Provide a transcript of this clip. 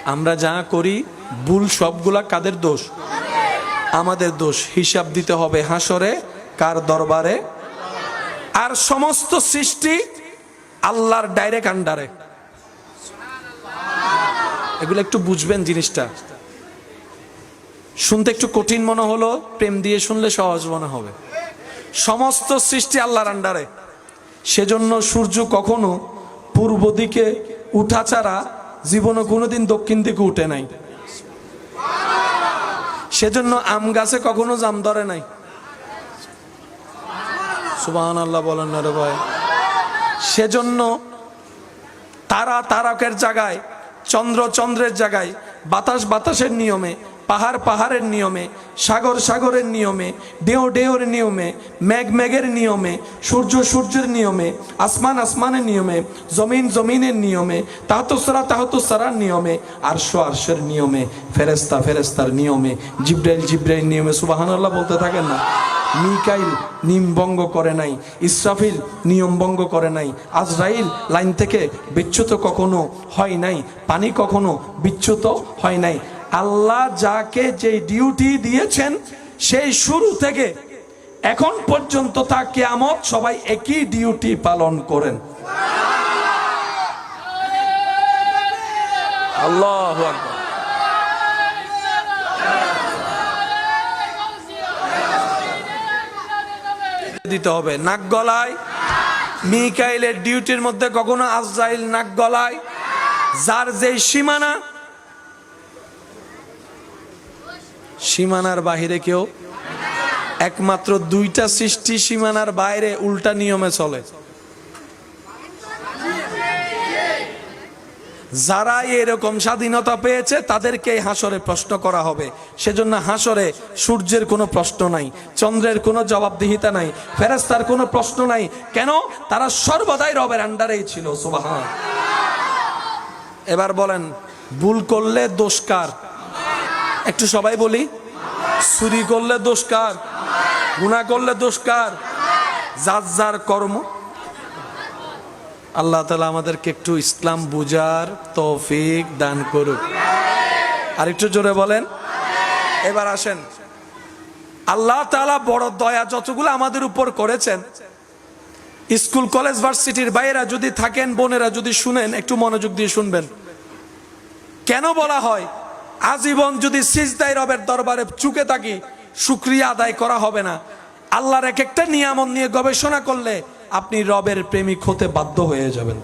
আমরা যা করি ভুল সবগুলা কাদের দোষ? আমাদের দোষ। হিসাব দিতে হবে হাসরে, কার দরবারে? আর সমস্ত সৃষ্টি আল্লাহর ডাইরেক্ট আন্ডারে। এগুলো একটু বুঝবেন জিনিসটা। শুনতে একটু কঠিন মনে হলো, প্রেম দিয়ে শুনলে সহজ মনে হবে। সমস্ত সৃষ্টি আল্লাহর আন্ডারে। সেজন্য সূর্য কখনো পূর্ব দিকে উঠা ছাড়া জীবনে কোনোদিন দক্ষিণ দিকে উঠে নাই। সেজন্য আম গাছে কখনো জাম ধরে নাই। সুবহানাল্লাহ বলেন না রে ভাই। সেজন্য তারা তারকের জায়গায়, চন্দ্র চন্দ্রের জায়গায়, বাতাস বাতাসের নিয়মে, পাহাড় পাহাড়ের নিয়মে, সাগর সাগরের নিয়মে, ঢেউ ঢেউর নিয়মে, মেঘ মেঘের নিয়মে, সূর্য সূর্যের নিয়মে, আসমান আসমানের নিয়মে, জমিন জমিনের নিয়মে, তাহতুসরা তাহতুসরার নিয়মে, আরশ আরশের নিয়মে, ফেরেশতা ফেরেশতার নিয়মে, জিবরাইল জিবরাইল নিয়মে। সুবহানাল্লাহ বলতে থাকেন না। মিকাইল নিয়ম ভঙ্গ করে নাই, ইসরাফিল নিয়ম ভঙ্গ করে নাই, আজরাইল লাইন থেকে বিচ্যুত কখনো হয় নাই, পানি কখনো বিচ্যুত হয় নাই। আল্লাহ যাকে যে ডিউটি দিয়েছেন সেই শুরু থেকে এখন পর্যন্ত তা কিয়ামত সবাই একই ডিউটি পালন করেন। আল্লাহু আকবার। দিতে হবে নাক গলায়। মিকাইলের ডিউটির মধ্যে কখনো আজরাইল নাক গলায়। যার যেই সীমানা, সীমানার বাহিরে কেউ, একমাত্র দুইটা সৃষ্টি সীমানার বাইরে উল্টা নিয়মে চলে। যারা এরকম স্বাধীনতা পেয়েছে তাদেরকে হাসরে প্রশ্ন করা হবে। সেজন্য হাসরে সূর্যের কোনো প্রশ্ন নাই, চন্দ্রের কোনো জবাবদিহিতা নাই, ফেরেশতার কোনো প্রশ্ন নাই। কেন? তারা সর্বদাই রবের আন্ডারেই ছিল। সুবহান। এবার বলেন, ভুল করলে দোষ কার? একটু সবাই বলি। চুরি করলে দোষ কার? গুনাহ করলে দোষ কার? যার যার কর্ম। আল্লাহ তাআলা আমাদেরকে একটু ইসলাম বুঝার তৌফিক দান করুক। আর একটু জোরে বলেন। এবার আসেন, আল্লাহ তাআলা বড় দয়া যতগুলো আমাদের উপর করেছেন, স্কুল কলেজ ভার্সিটির বাইরা যদি থাকেন, বোনেরা যদি শুনেন, একটু মনোযোগ দিয়ে শুনবেন। কেন বলা হয় আজীবন যদি সিজদায় রবের দরবারে ঝুঁকে থাকি শুকরিয়া আদায় করা হবে না? আল্লাহর এক একটা নিয়ামত নিয়ে গবেষণা করলে আপনি রবের প্রেমিক হতে বাধ্য হয়ে যাবেন।